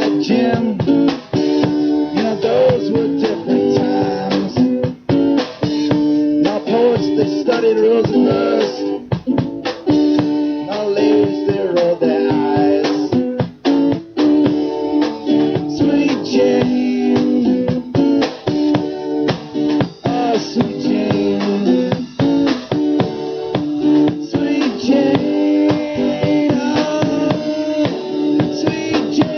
that gym. You know, those were different times. Now poets, they studied rules and verse. Now ladies, they rolled their eyes. Sweet Jane, oh sweet Jane, sweet Jane, oh sweet Jane.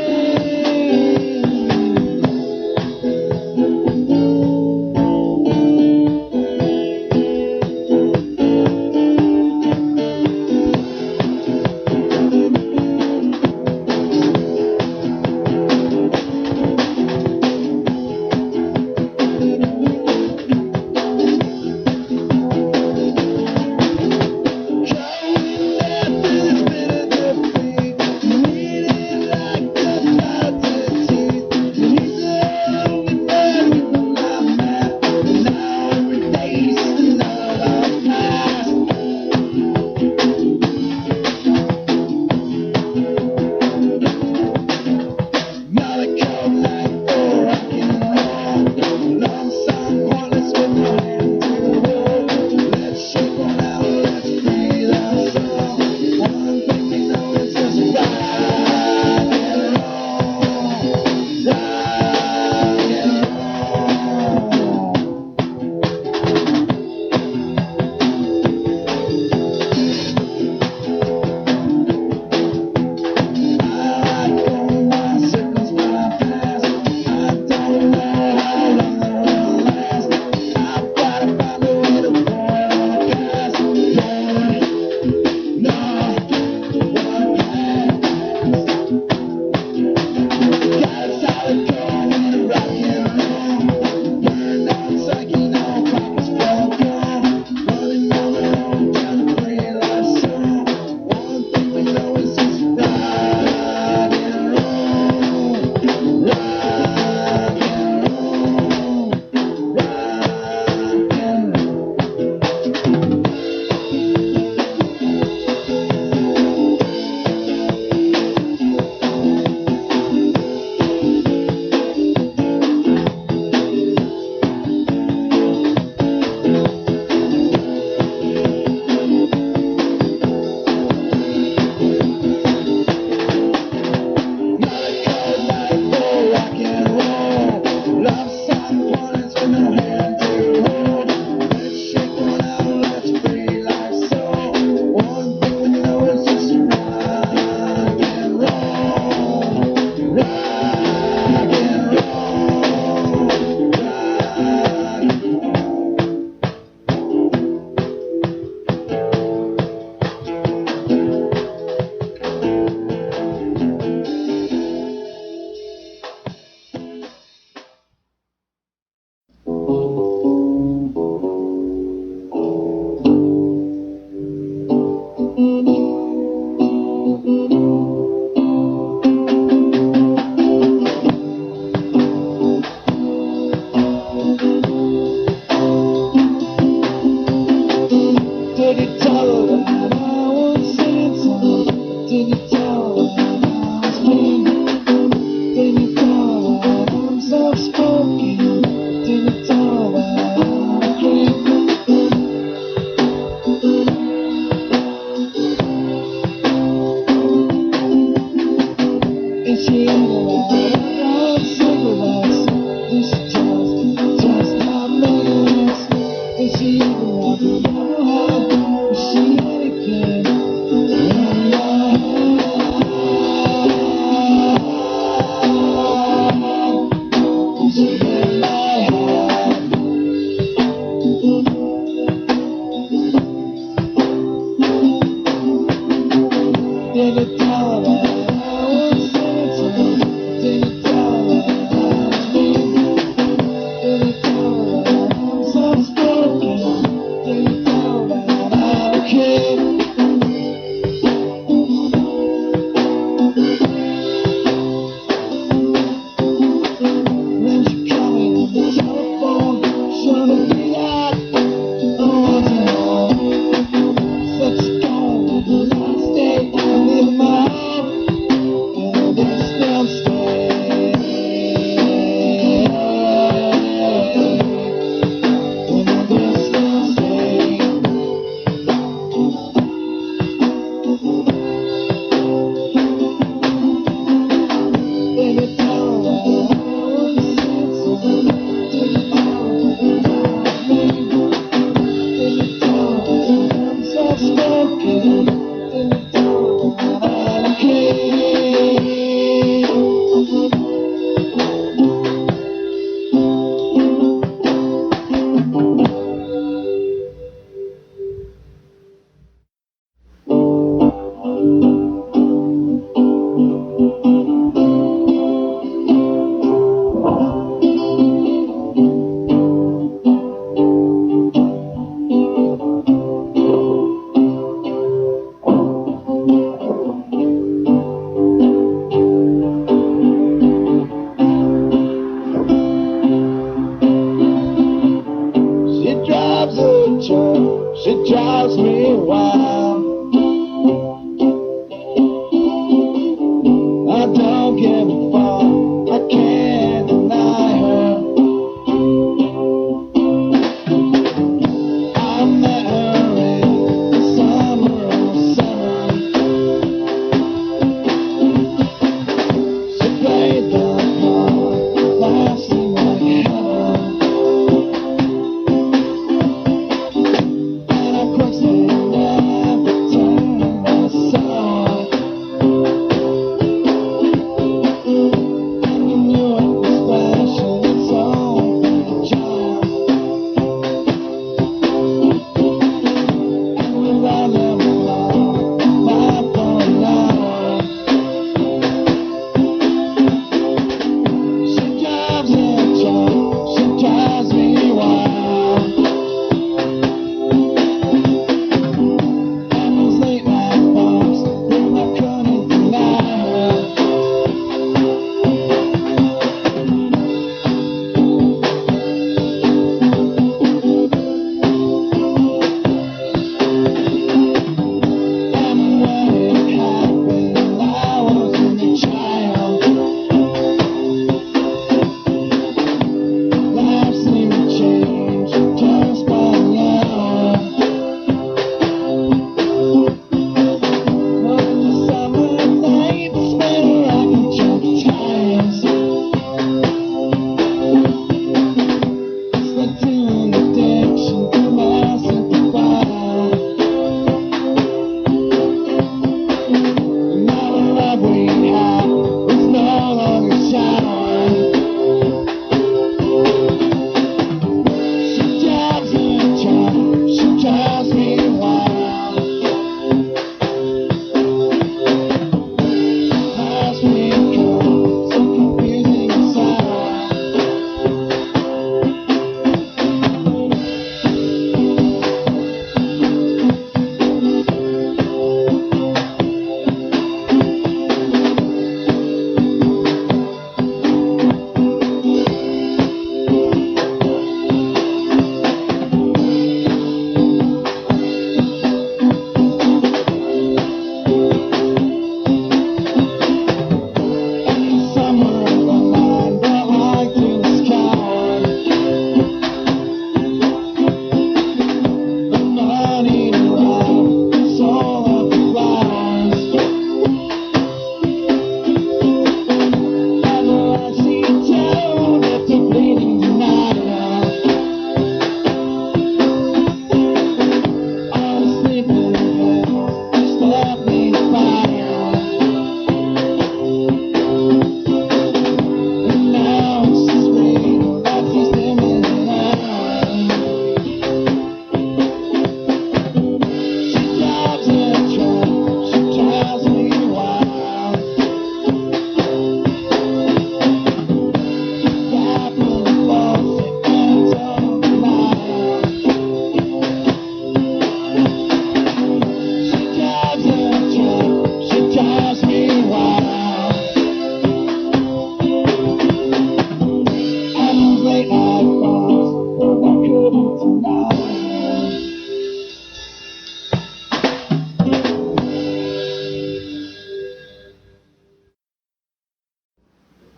Did it tell her that I was singing? Did it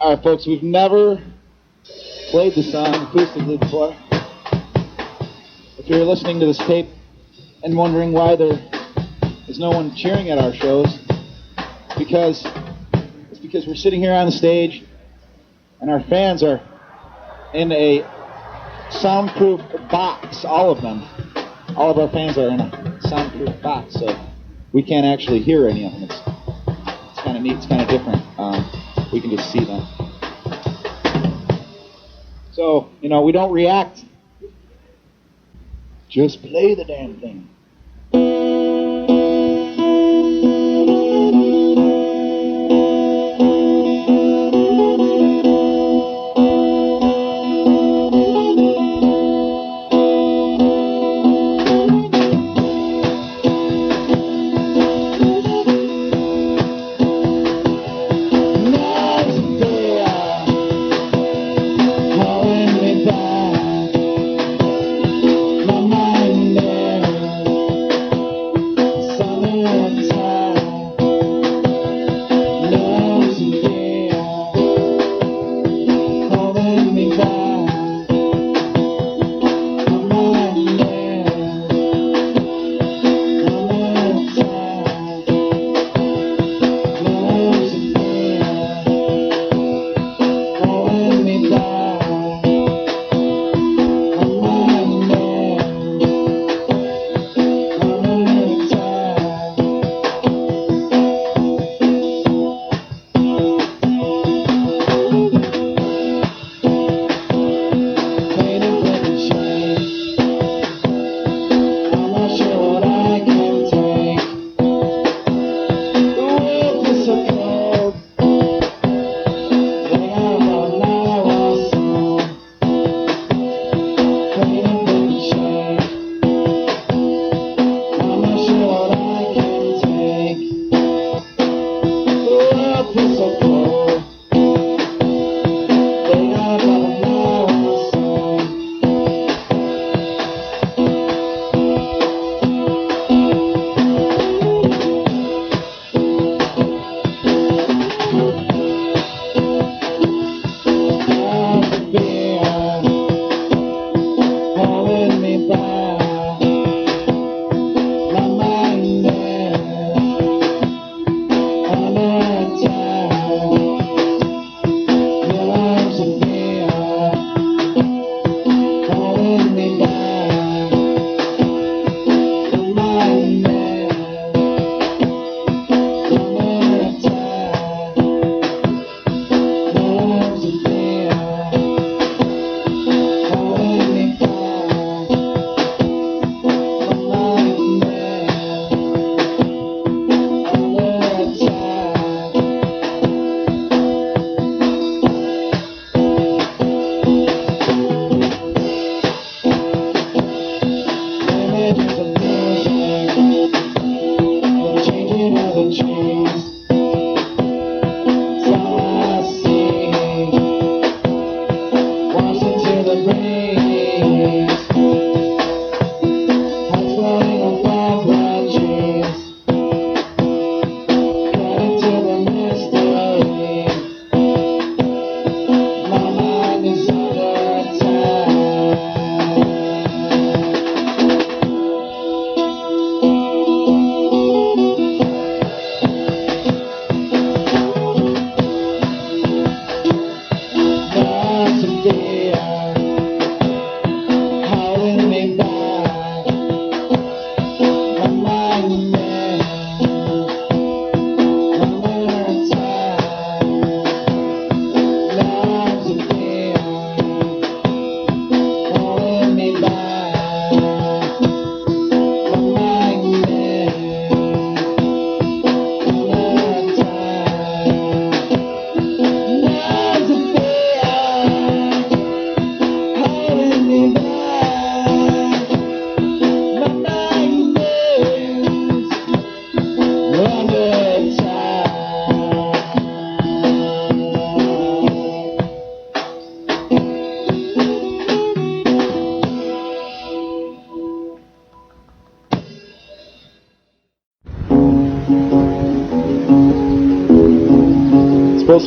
All right, folks, we've never played the song acoustically before. If you're listening to this tape and wondering why there is no one cheering at our shows, it's because we're sitting here on the stage and our fans are in a soundproof box, all of them. All of our fans are in a soundproof box, so we can't actually hear any of them. It's kind of neat, it's kind of different. We can just see them. So, we don't react. Just play the damn thing.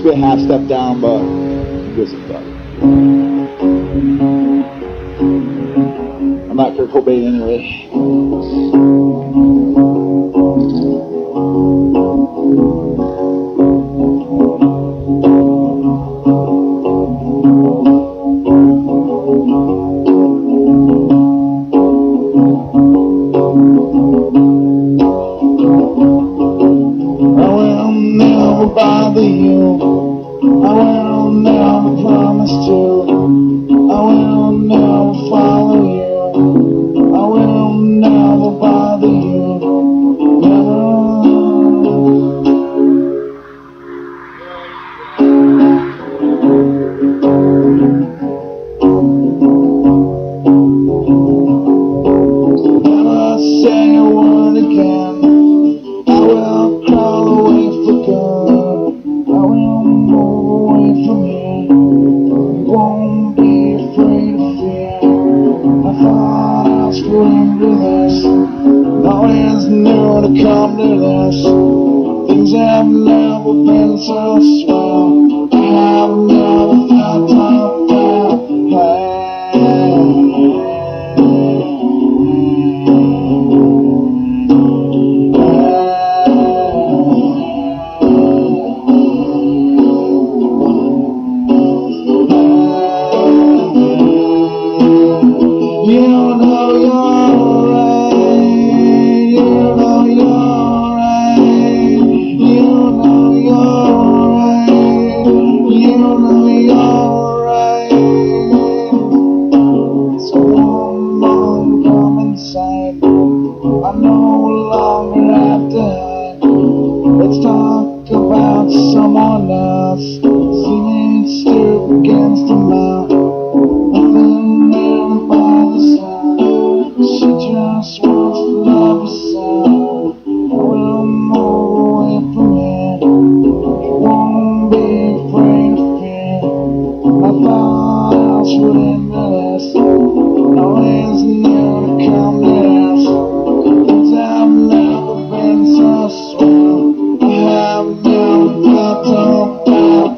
to be a half step down, but he gives it up. I'm not Kurt Cobain anyway. Bother you. I will never promise to. I will never follow you. I will never bother you. Never say a word again. I will crawl away for good. I will move away from here. Won't be afraid of fear. I thought I was going to this. Always knew to come to this. Things have never been so swell. I have never felt so well. You know you're right. You know you're right. You know you're right. You know you're right. So come inside. I no longer have to hide. Let's talk about someone else. See me stoop against the mouth. She just wants to love herself. We'll move away from here. Won't be afraid of fear. I thought else would end this. Always knew to come to this. Things have never been so swell. I have never felt so bad.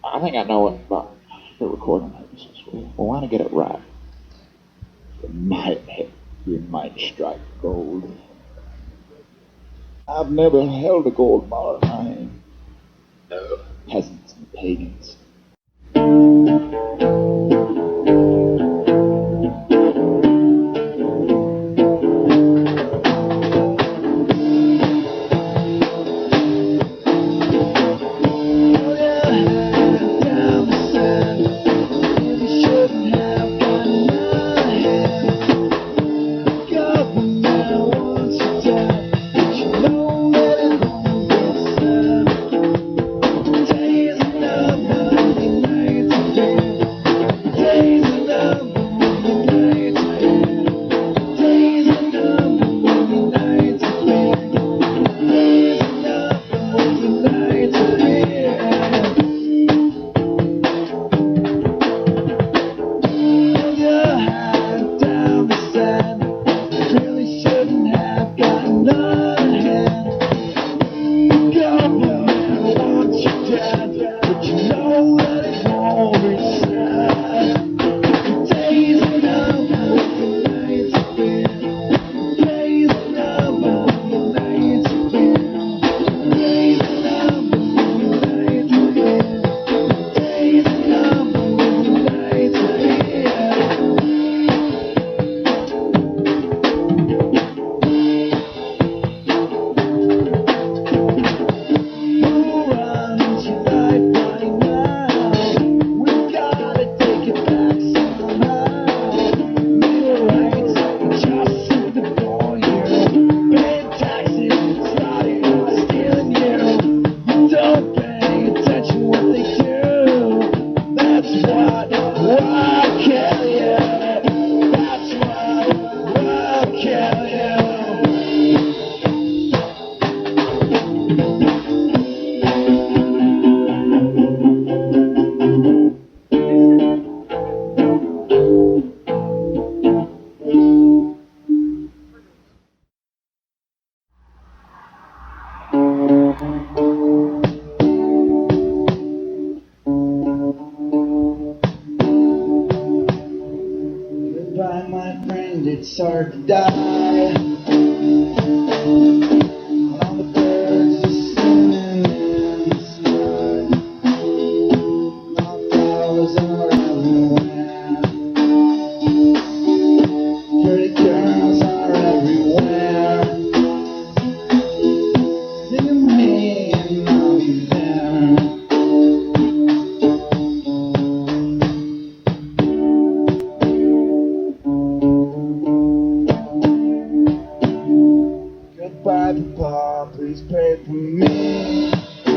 I think I know what about the recording purposes. We want to get it right. You might strike gold. I've never held a gold bar in my hand. No. Peasants and pagans. Goodbye, my friend, it's hard to die. When all the birds are singing in the sky, and all the flowers are everywhere, pretty girls are everywhere, singing me and I'll be there. Goodbye, Papa, please pray for me. I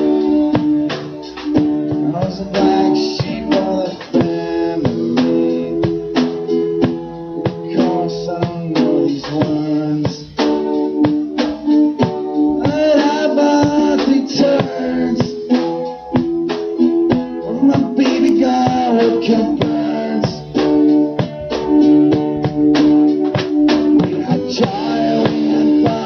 was a black sheep of the family. Of course, I don't know these words, but I bought the turns when my baby girl would kill birds. We had joy, we had fun.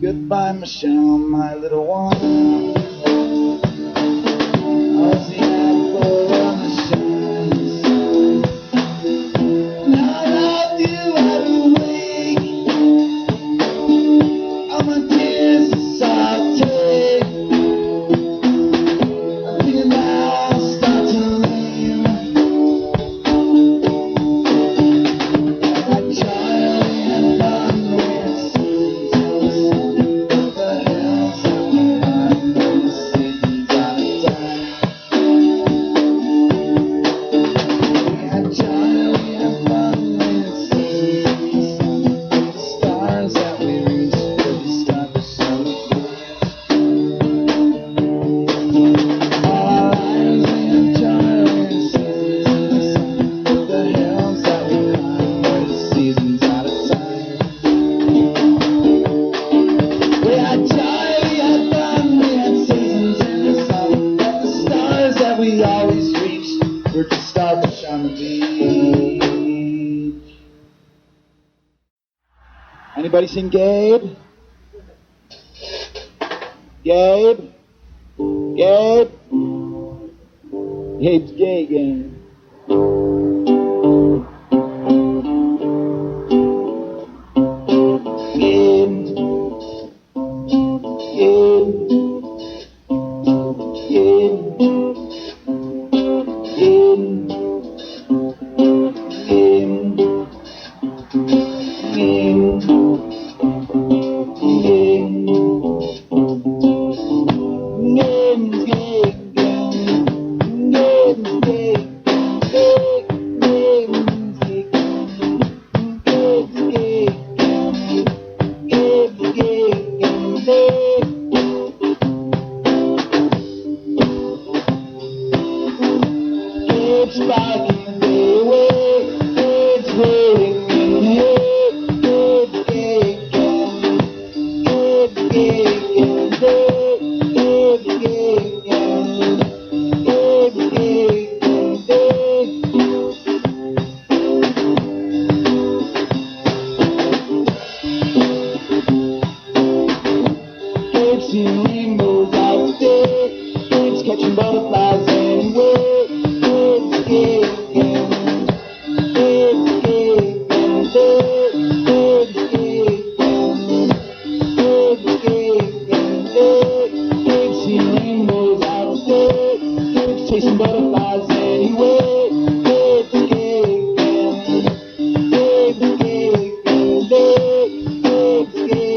Goodbye, Michelle, my little one. I was the apple on the shining sun, and I loved you every week. All my tears are salty. I think I'll start to leave. I tried and fun with seasons. We always reach, we're just starfish on the beach. Anybody seen Gabe? Gabe? Gabe? Gabe's gay again. Gabe. Gabe. Gabe. Seeing rainbows out there, birds catching butterflies anyway. Birds again, birds again, birds again, birds again. Seeing rainbows out there, birds chasing butterflies anyway. Birds again, birds again, birds again.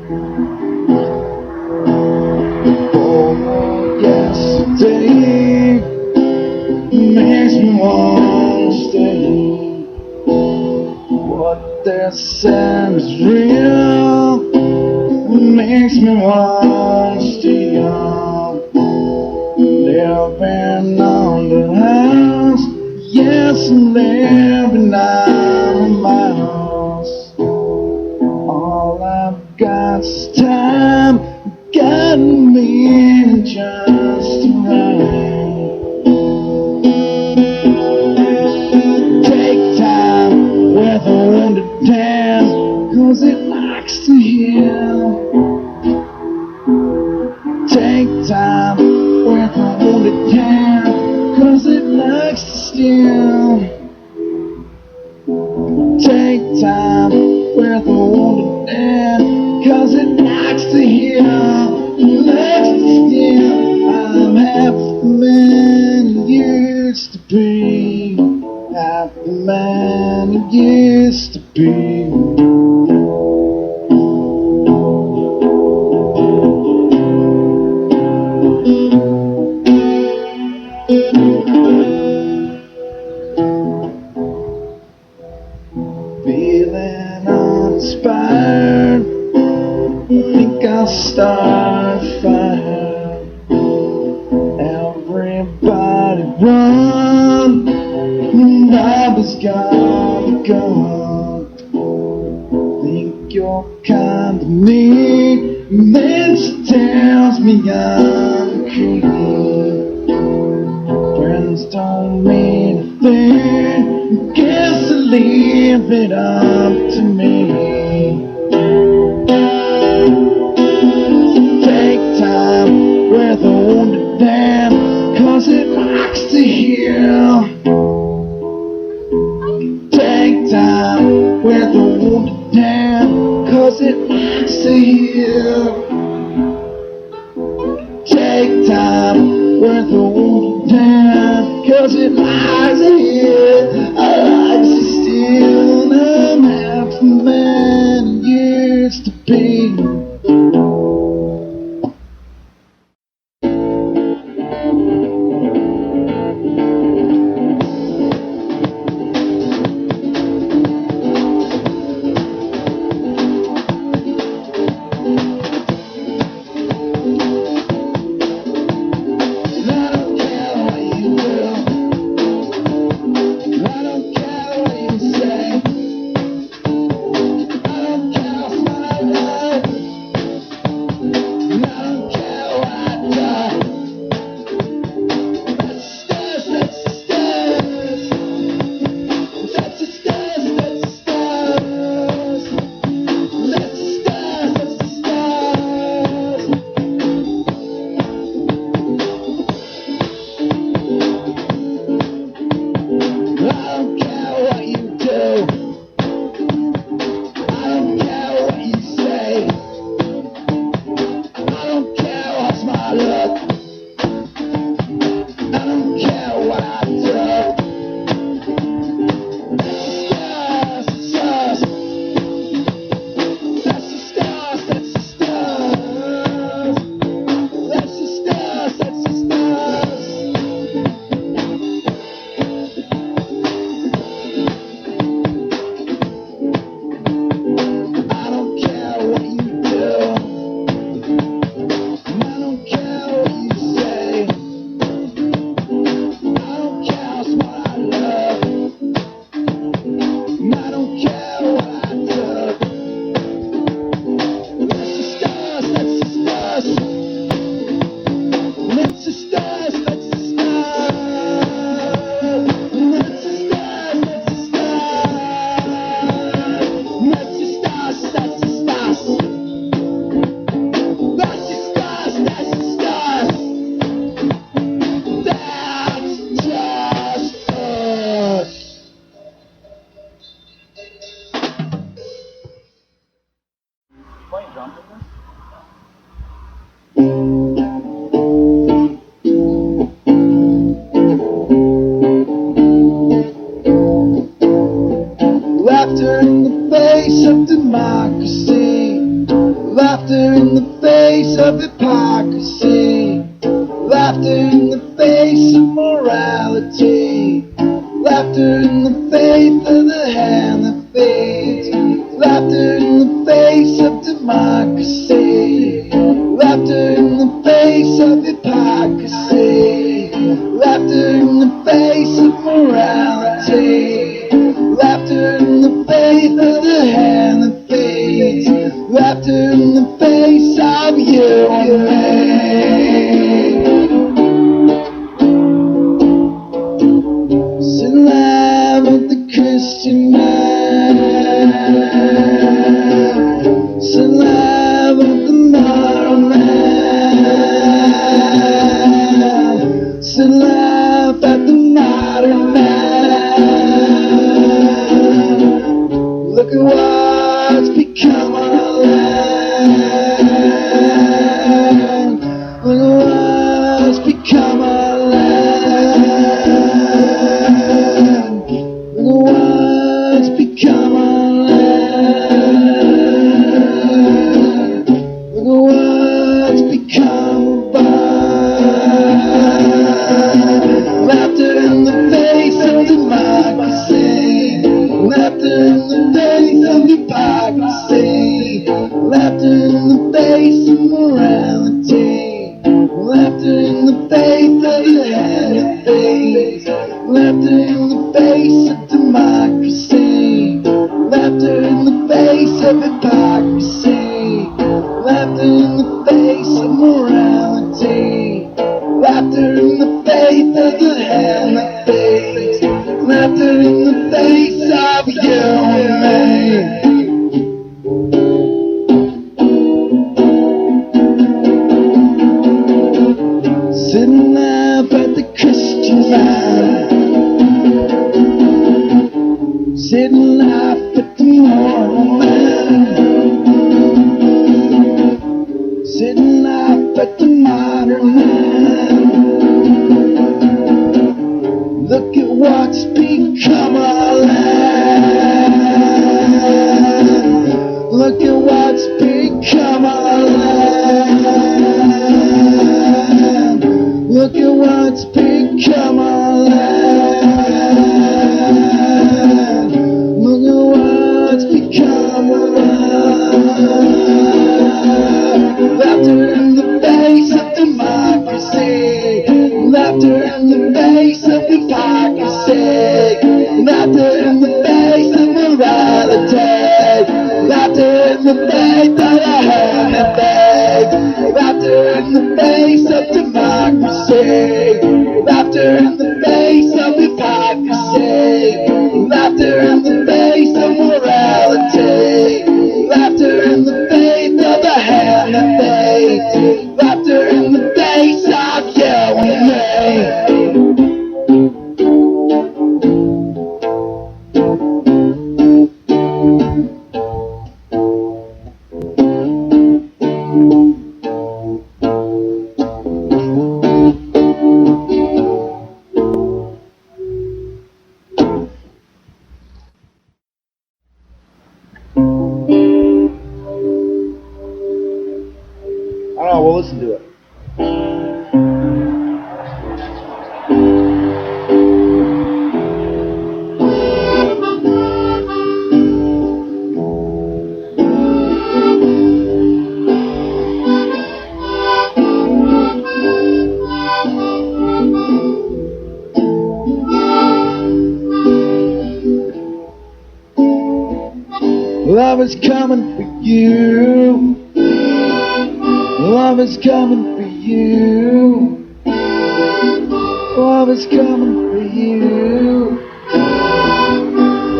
Oh, yesterday makes me want to stay. What they said is real, makes me want to stay young. Living on the house, yes, I'm living on my house. All I've got's time, got me just right. Take time with a wounded dance, 'cause it likes to heal. Take time with a wounded hand, 'cause it likes to steal. Take time with a wounded hand, 'cause it likes to heal. It likes to steal. I'm half the man I used to be, half the man I used to be. Feeling uninspired, think I'll start a fire. Everybody run, Bobby's gone, gone. Think you're kind to me, then she tells me I'm crazy. Friends don't mean a thing, guess I leave it up to me. Take time with a wounded dam, 'cause it likes to heal. Take time with a wounded dam, 'cause it likes to heal. Take time with a wounded dam, 'cause it likes to heal. I like to steal, and I'm half the man I used to be. Laughter in the face of hypocrisy. Laughter in the face of morality. Laughter in the faith of the hand that fades. Laughter in the face of democracy. Laughter in the face of hypocrisy. Laughter in the face of morality. Laughter in the faith of the hand that fades. Laughter in the face of you and me. Sit alive with the Christian man. Sit alive with the moral man. Sit alive at the modern man. Look at what's become of our land. Look at what's become of our land. Look at what's become of our land. Look at what's become of us. Laughter in the face of democracy. Laughter in the face of hypocrisy. Laughter in the face of morality. Laughter in the face of the hand that fades. Laughter in the face of democracy. Laughter in the face of hypocrisy. Laughter in the face of morality. Laughter in the face of the hand that fades. Laughter in the face of you and me. Sitting up at the Christian man. Sitting up at the moral man. Sitting up at the modern man. Look at what's become of our land. Look at what's become of our land. Look at what's become of our land. Look at what's become of us. Laughter in the face of democracy. Laughter in the face of hypocrisy. Laughter in the face of morality. Laughter in the face of the hand that fades. Laughter in the face of democracy. Laughter in the face of hypocrisy. Laughter in the face of morality. Laughter in the face of the hand that fades. Laughter in the face of you and me. I don't know, we'll listen to it. Love is coming for you. Love is coming for you. Love is coming for you.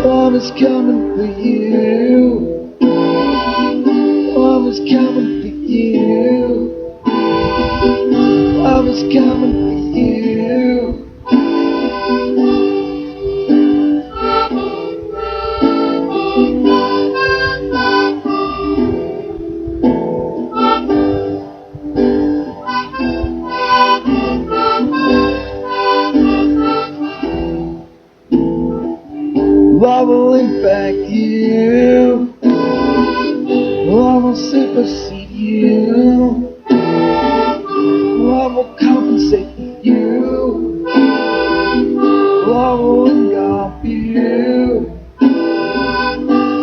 Love is coming for you. Love is coming for you. Love is coming for you. Love will impact you. Love will supersede you. you. Love will compensate for you. Love will engulf you.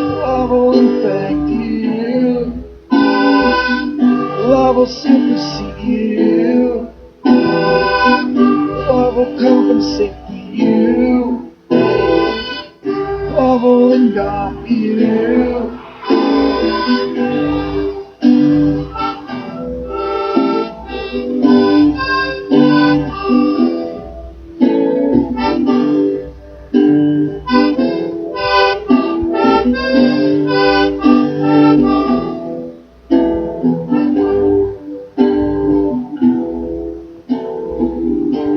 Love will infect you. Love will supersede you. Love will compensate for you. Love will engulf you.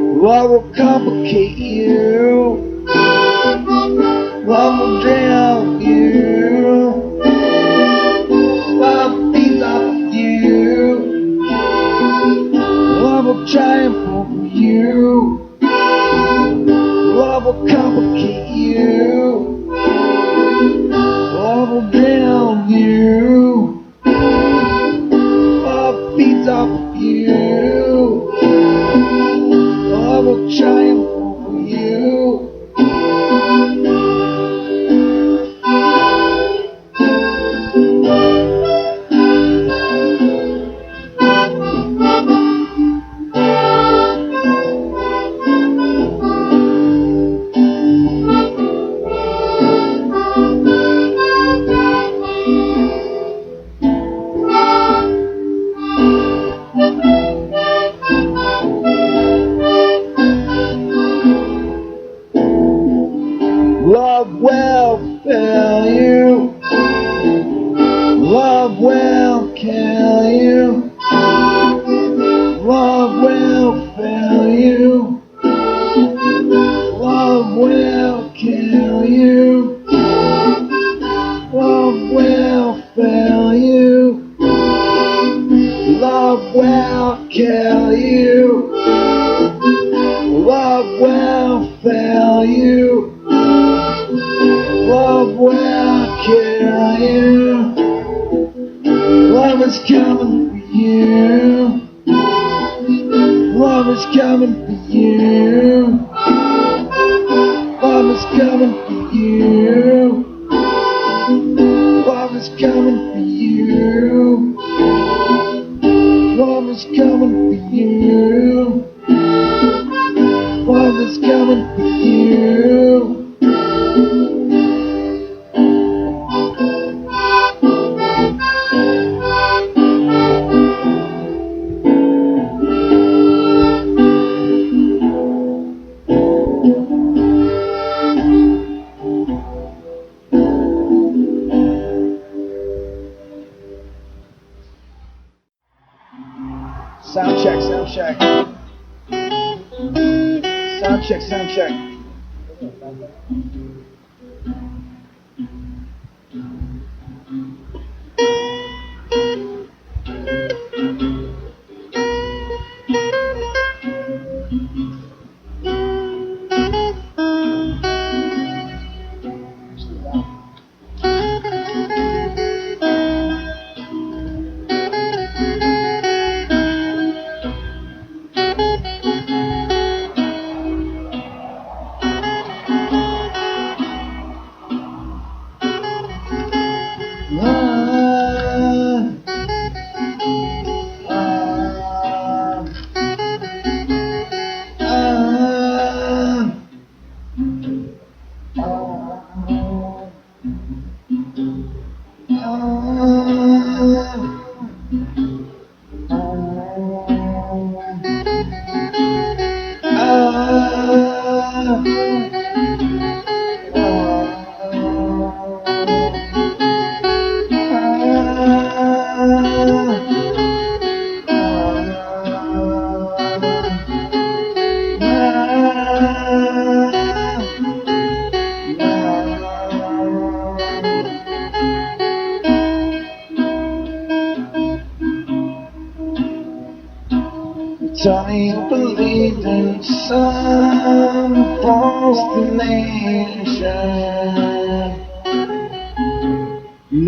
Love will complicate you. Love will drown you. Love feeds off of you. Love will triumph over you. Love will complicate you. Love will drown you. Love feeds off of you. Love will triumph over you. Love will fail you. Love will kill you. Love will fail you. Love will kill you. Love will fail you. Love will kill you. Love will fail you. Love will kill you. Love is coming for you. Love is coming for you. Love is coming for you. Love is coming for you. Love is coming for you. Love is coming for you. Sound check, sound check. Sound check, sound check. Tell me you believed in some false nation.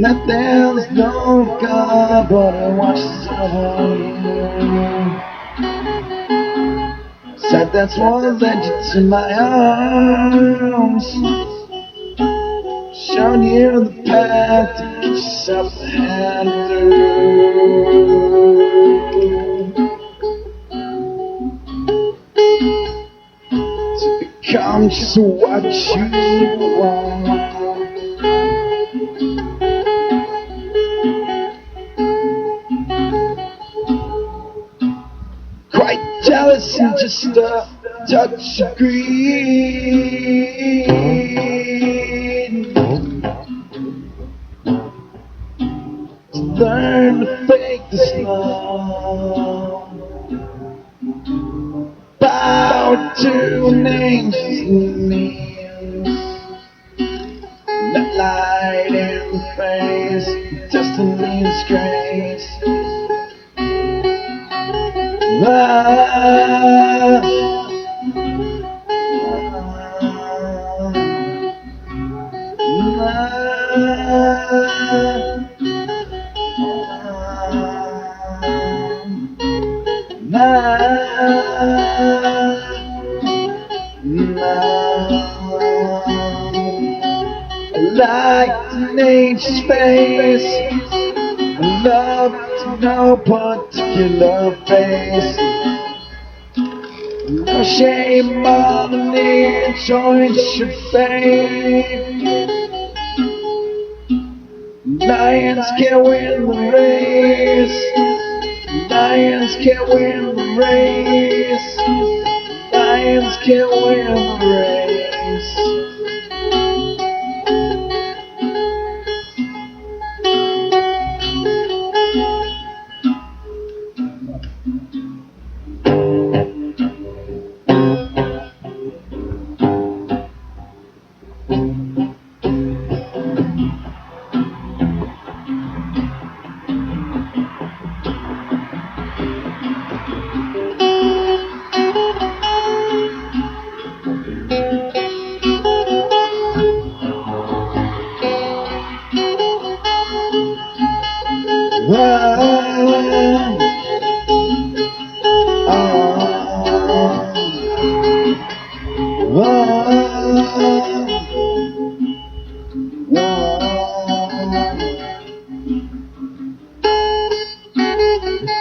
that there's no God but it watches over you. Said that's what led you to my arms, showed you the path to get yourself a hand through. To become just what you want. Quite jealous and just a touch of greed. To learn to fake this love, bow to an angel's knees, that light in the face, destiny's grace. Like nature's face, love to no particular face. No shame on the near joints should fade. Lions can't win the race. Lions can't win the race. Lions can't win the race.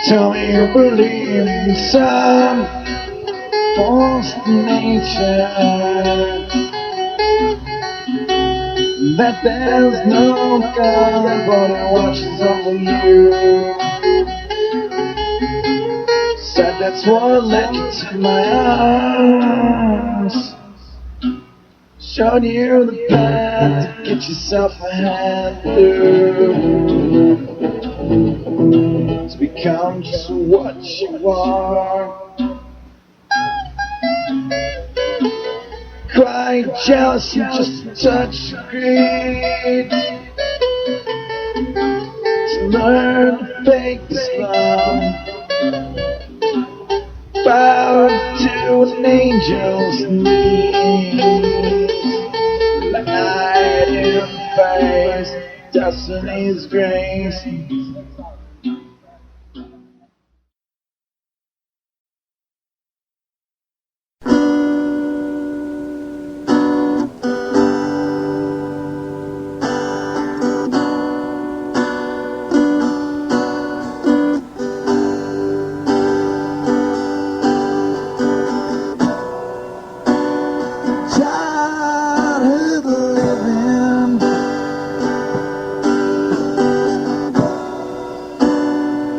Tell me you believe in some force of nature, that there's no God but it watches over you. Said that's what led you to my arms, showed you the path to get yourself a hand through. To become just what you are. Quite jealous and just a touch of greed. To learn to fake this love, bow to an angel's knees, light in the face, destiny's grace. Childhood living,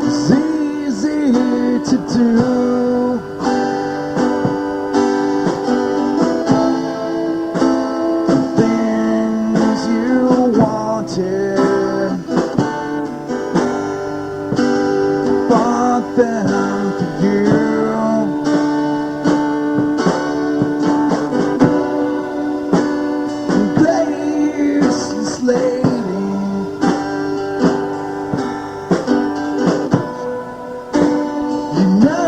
it's easy to do. The things you wanted, bought them for you. You know